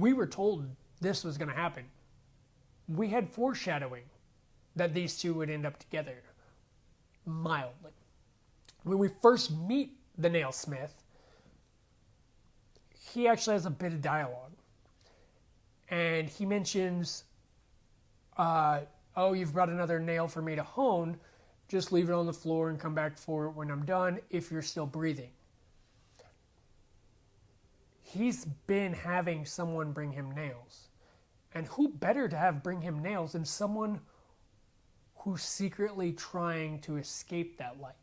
we were told this was going to happen. We had foreshadowing that these two would end up together, mildly. When we first meet the Nailsmith, he actually has a bit of dialogue. And he mentions, oh, you've brought another nail for me to hone. Just leave it on the floor and come back for it when I'm done if you're still breathing. He's been having someone bring him nails. And who better to have bring him nails than someone who's secretly trying to escape that life?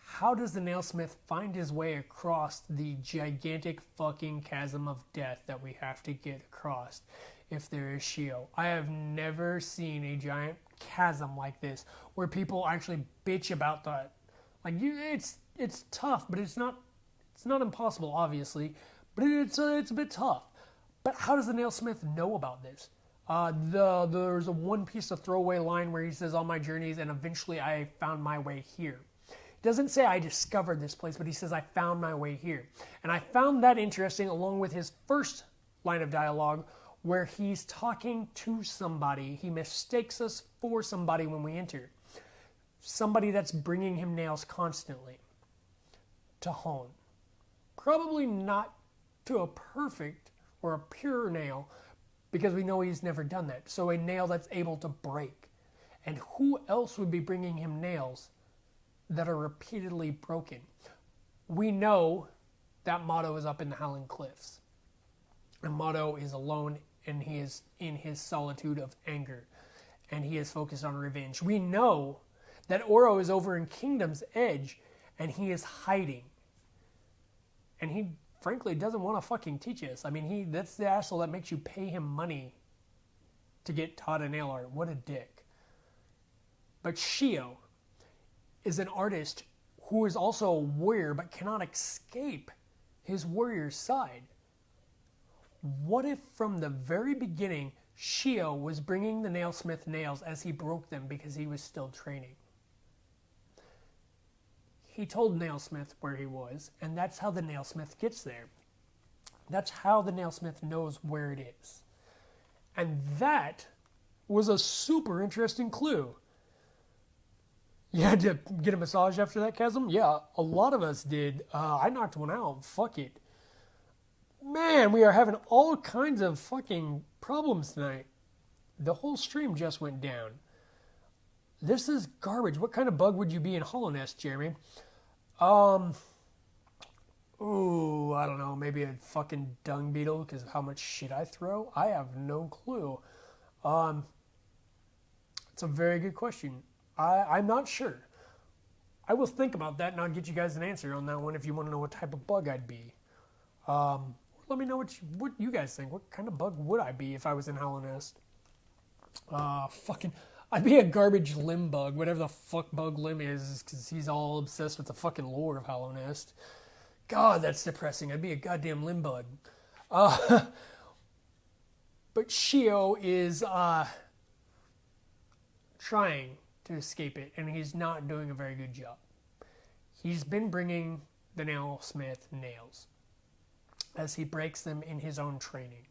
How does the Nailsmith find his way across the gigantic fucking chasm of death that we have to get across if there is Shio? I have never seen a giant chasm like this where people actually bitch about that. Like, it's tough, but it's not impossible, obviously, but it's a bit tough. But how does the Nailsmith know about this? There's a one piece of throwaway line where he says, on my journeys, and eventually I found my way here. He doesn't say I discovered this place, but he says I found my way here. And I found that interesting along with his first line of dialogue where he's talking to somebody. He mistakes us for somebody when we enter. Somebody that's bringing him nails constantly to hone. Probably not to a perfect or a pure nail, because we know he's never done that. So a nail that's able to break. And who else would be bringing him nails that are repeatedly broken? We know that Motto is up in the Howling Cliffs. And Motto is alone, and he is in his solitude of anger. And he is focused on revenge. We know that Oro is over in Kingdom's Edge, and he is hiding. And he, frankly, doesn't want to fucking teach us. I mean, that's the asshole that makes you pay him money to get taught a nail art. What a dick. But Shio is an artist who is also a warrior but cannot escape his warrior's side. What if from the very beginning Shio was bringing the Nailsmith nails as he broke them because he was still training? He told Nailsmith where he was, and that's how the Nailsmith gets there. That's how the Nailsmith knows where it is. And that was a super interesting clue. You had to get a massage after that, chasm? Yeah, a lot of us did. I knocked one out. Fuck it. Man, we are having all kinds of fucking problems tonight. The whole stream just went down. This is garbage. What kind of bug would you be in Hollow Nest, Jeremy? Ooh, I don't know. Maybe a fucking dung beetle because of how much shit I throw? I have no clue. It's a very good question. I'm not sure. I will think about that and I'll get you guys an answer on that one if you want to know what type of bug I'd be. Let me know what you guys think. What kind of bug would I be if I was in Hollow Nest? I'd be a garbage limb bug, whatever the fuck bug limb is, because he's all obsessed with the fucking lore of Hollow Nest. God, that's depressing. I'd be a goddamn limb bug. But Shio is trying to escape it, and he's not doing a very good job. He's been bringing the Nailsmith nails as he breaks them in his own training.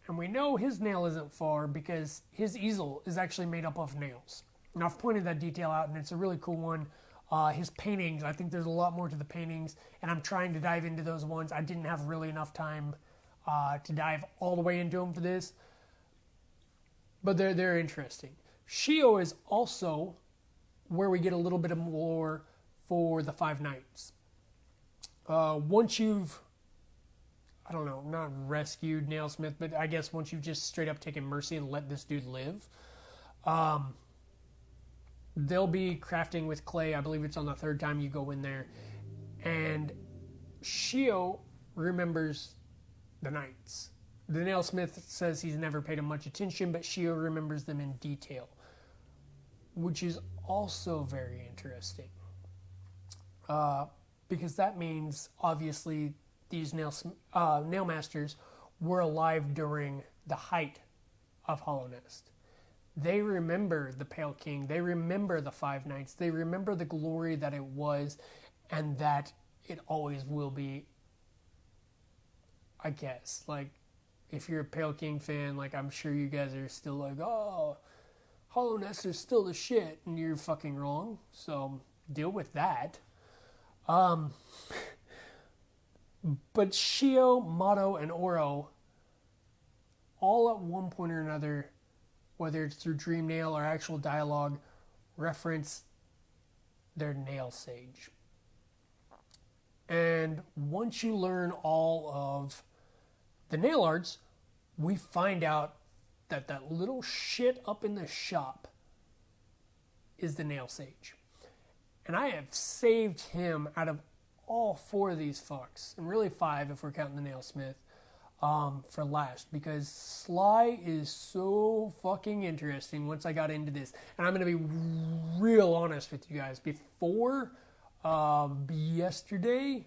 And we know his nail isn't far because his easel is actually made up of nails. And I've pointed that detail out, and it's a really cool one. His paintings, I think there's a lot more to the paintings, and I'm trying to dive into those ones. I didn't have really enough time to dive all the way into them for this, but they're interesting. Shio is also where we get a little bit of lore for the Five Knights. Once you've, I don't know, not rescued Nailsmith, but I guess once you've just straight up taken mercy and let this dude live, they'll be crafting with clay. I believe it's on the third time you go in there. And Shio remembers the knights. The Nailsmith says he's never paid them much attention, but Shio remembers them in detail, which is also very interesting. Because that means, obviously, these Nailmasters were alive during the height of Hollow Nest. They remember the Pale King. They remember the Five Knights. They remember the glory that it was and that it always will be I guess. Like, if you're a Pale King fan, like, I'm sure you guys are still like, oh, Hollow Nest is still the shit, and you're fucking wrong. So, deal with that. But Shio, Mato, and Oro, all at one point or another, whether it's through Dream Nail or actual dialogue, reference their Nail Sage. And once you learn all of the nail arts, we find out that that little shit up in the shop is the Nail Sage. And I have saved him out of all 4 of these fucks, and really 5 if we're counting the Nailsmith, for last, because Sly is so fucking interesting once I got into this. And I'm going to be real honest with you guys. Before yesterday,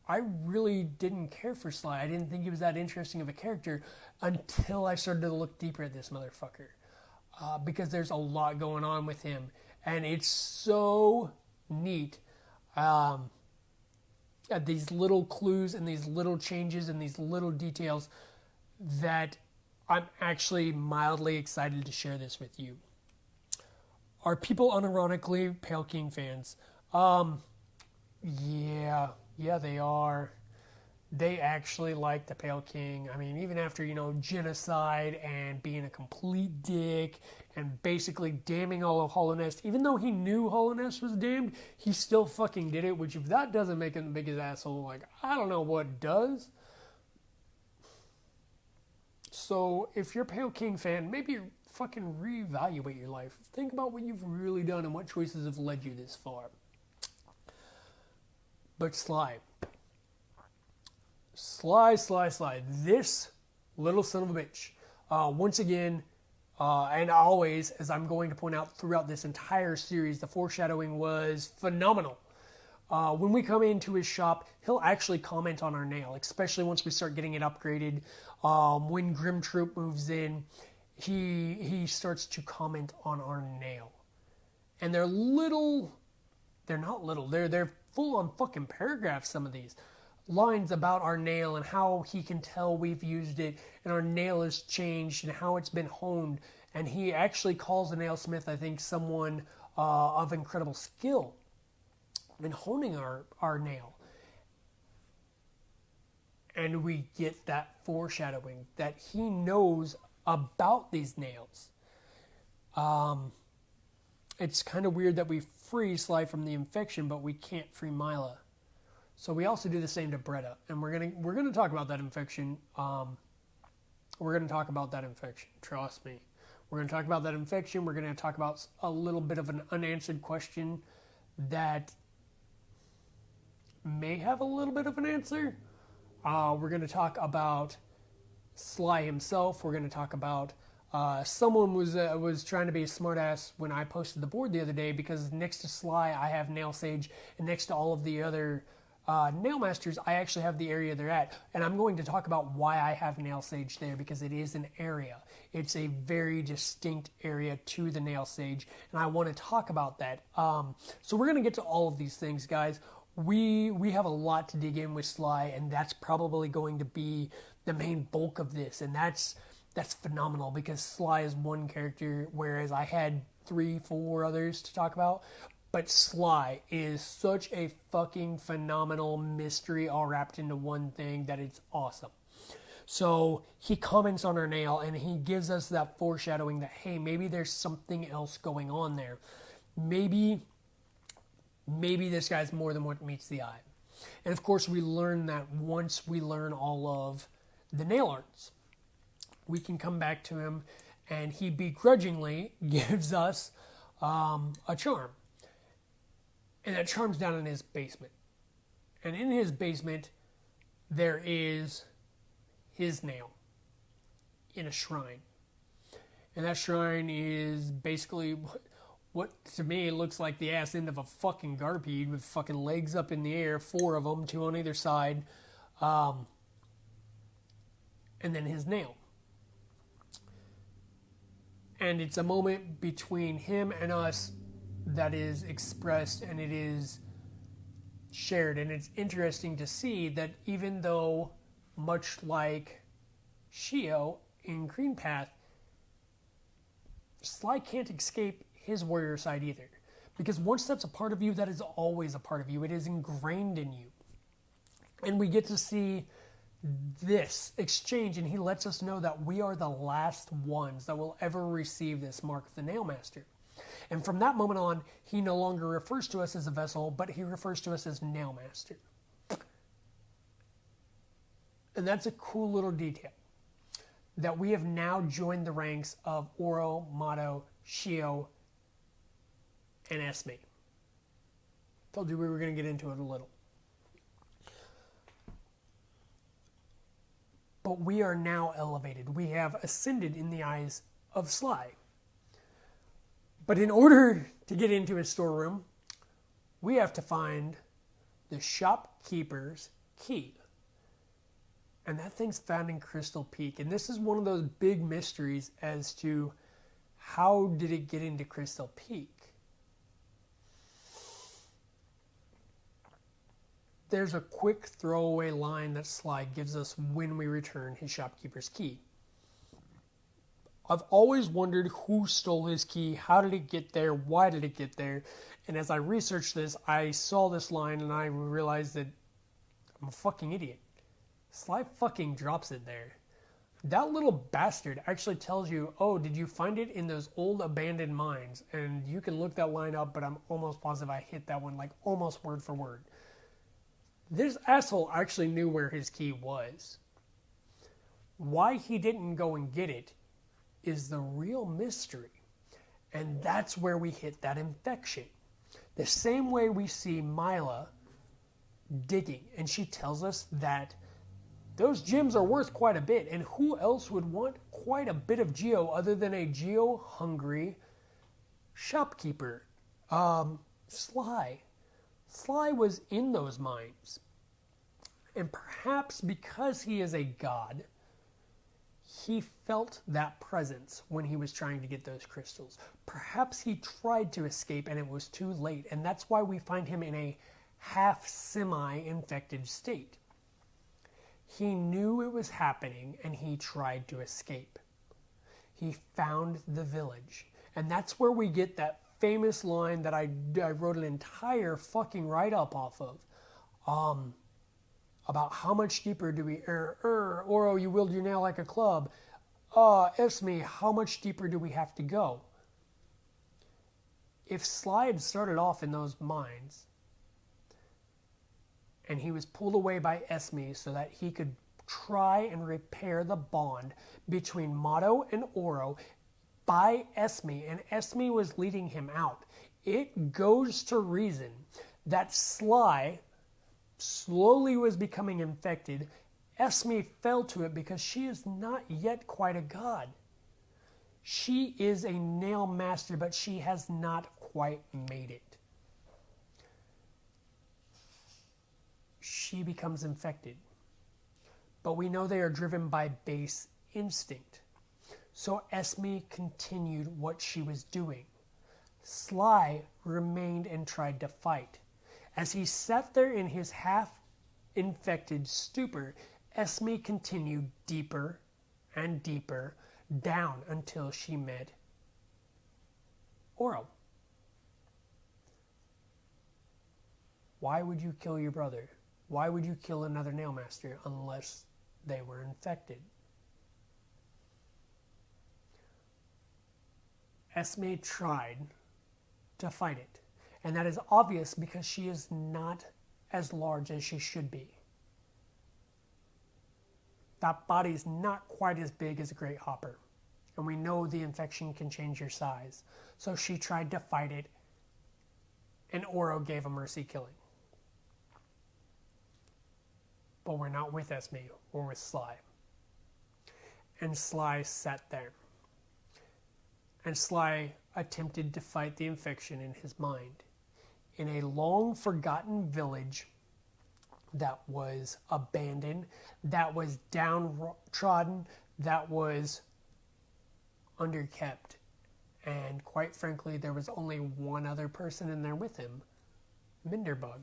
I really didn't care for Sly. I didn't think he was that interesting of a character until I started to look deeper at this motherfucker. Because there's a lot going on with him. And it's so neat. These little clues and these little changes and these little details that I'm actually mildly excited to share this with you. Are people unironically Pale King fans? Yeah, they are. They actually like the Pale King. I mean, even after, genocide and being a complete dick and basically damning all of Hollow Nest, even though he knew Hollow Nest was damned, he still fucking did it, which if that doesn't make him the biggest asshole, like, I don't know what does. So, if you're a Pale King fan, maybe fucking reevaluate your life. Think about what you've really done and what choices have led you this far. But Sly. This little son of a bitch. Once again, and always, as I'm going to point out throughout this entire series, the foreshadowing was phenomenal. When we come into his shop, he'll actually comment on our nail, especially once we start getting it upgraded. When Grim Troop moves in, he starts to comment on our nail. And they're not little, they're full on fucking paragraphs, some of these. Lines about our nail and how he can tell we've used it and our nail has changed and how it's been honed. And he actually calls the nailsmith, I think, someone of incredible skill in honing our nail. And we get that foreshadowing that he knows about these nails. It's kind of weird that we free Sly from the infection, but we can't free Mila. So we also do the same to Bretta, and we're gonna talk about that infection. We're gonna talk about that infection. Trust me, we're gonna talk about that infection. We're gonna talk about a little bit of an unanswered question that may have a little bit of an answer. We're gonna talk about Sly himself. We're gonna talk about someone was trying to be a smartass when I posted the board the other day, because next to Sly I have Nail Sage, and next to all of the other Nailmasters, I actually have the area they're at, and I'm going to talk about why I have Nail Sage there, because it is an area. It's a very distinct area to the Nail Sage, and I want to talk about that. So we're going to get to all of these things, guys. We have a lot to dig in with Sly, and that's probably going to be the main bulk of this, and that's phenomenal, because Sly is one character, whereas I had 3-4 others to talk about. But Sly is such a fucking phenomenal mystery all wrapped into one thing that it's awesome. So he comments on our nail and he gives us that foreshadowing that, hey, maybe there's something else going on there. Maybe this guy's more than what meets the eye. And of course we learn that once we learn all of the nail arts, we can come back to him and he begrudgingly gives us a charm. And that charm's down in his basement. And in his basement, there is his nail in a shrine. And that shrine is basically what to me looks like the ass end of a fucking garpede with fucking legs up in the air, 4 of them, 2 on either side. And then his nail. And it's a moment between him and us that is expressed and it is shared. And it's interesting to see that even though much like Shio in Green Path, Sly can't escape his warrior side either. Because once that's a part of you, that is always a part of you. It is ingrained in you. And we get to see this exchange, and he lets us know that we are the last ones that will ever receive this mark of the Nailmaster. And from that moment on, he no longer refers to us as a vessel, but he refers to us as Nailmaster. And that's a cool little detail. That we have now joined the ranks of Oro, Mato, Shio, and Esme. Told you we were going to get into it a little. But we are now elevated. We have ascended in the eyes of Sly. But in order to get into his storeroom, we have to find the shopkeeper's key. And that thing's found in Crystal Peak. And this is one of those big mysteries as to how did it get into Crystal Peak? There's a quick throwaway line that Sly gives us when we return his shopkeeper's key. I've always wondered who stole his key, how did it get there, why did it get there? And as I researched this, I saw this line and I realized that I'm a fucking idiot. Sly fucking drops it there. That little bastard actually tells you, oh, did you find it in those old abandoned mines? And you can look that line up, but I'm almost positive I hit that one like almost word for word. This asshole actually knew where his key was. Why he didn't go and get it is the real mystery. And that's where we hit that infection. The same way we see Mila digging, and she tells us that those gems are worth quite a bit, and who else would want quite a bit of geo other than a geo-hungry shopkeeper? Sly. Sly was in those mines. And perhaps because he is a god, he felt that presence when he was trying to get those crystals. Perhaps he tried to escape and it was too late, and that's why we find him in a half semi-infected state. He knew it was happening and he tried to escape. He found the village. And that's where we get that famous line that I wrote an entire fucking write-up off of. About how much deeper do we... Oro, you wield your nail like a club. Esme, how much deeper do we have to go? If Sly had started off in those mines, and he was pulled away by Esme so that he could try and repair the bond between Mato and Oro by Esme, and Esme was leading him out, it goes to reason that Sly slowly was becoming infected. Esme fell to it because she is not yet quite a god. She is a nail master, but she has not quite made it. She becomes infected. But we know they are driven by base instinct. So Esme continued what she was doing. Sly remained and tried to fight. As he sat there in his half-infected stupor, Esme continued deeper and deeper down until she met Oro. Why would you kill your brother? Why would you kill another Nailmaster unless they were infected? Esme tried to fight it. And that is obvious because she is not as large as she should be. That body is not quite as big as a great hopper. And we know the infection can change your size. So she tried to fight it, and Oro gave a mercy killing. But we're not with Esme, we're with Sly. And Sly sat there. And Sly attempted to fight the infection in his mind. In a long-forgotten village that was abandoned, that was downtrodden, that was underkept. And quite frankly, there was only one other person in there with him, Minderbug.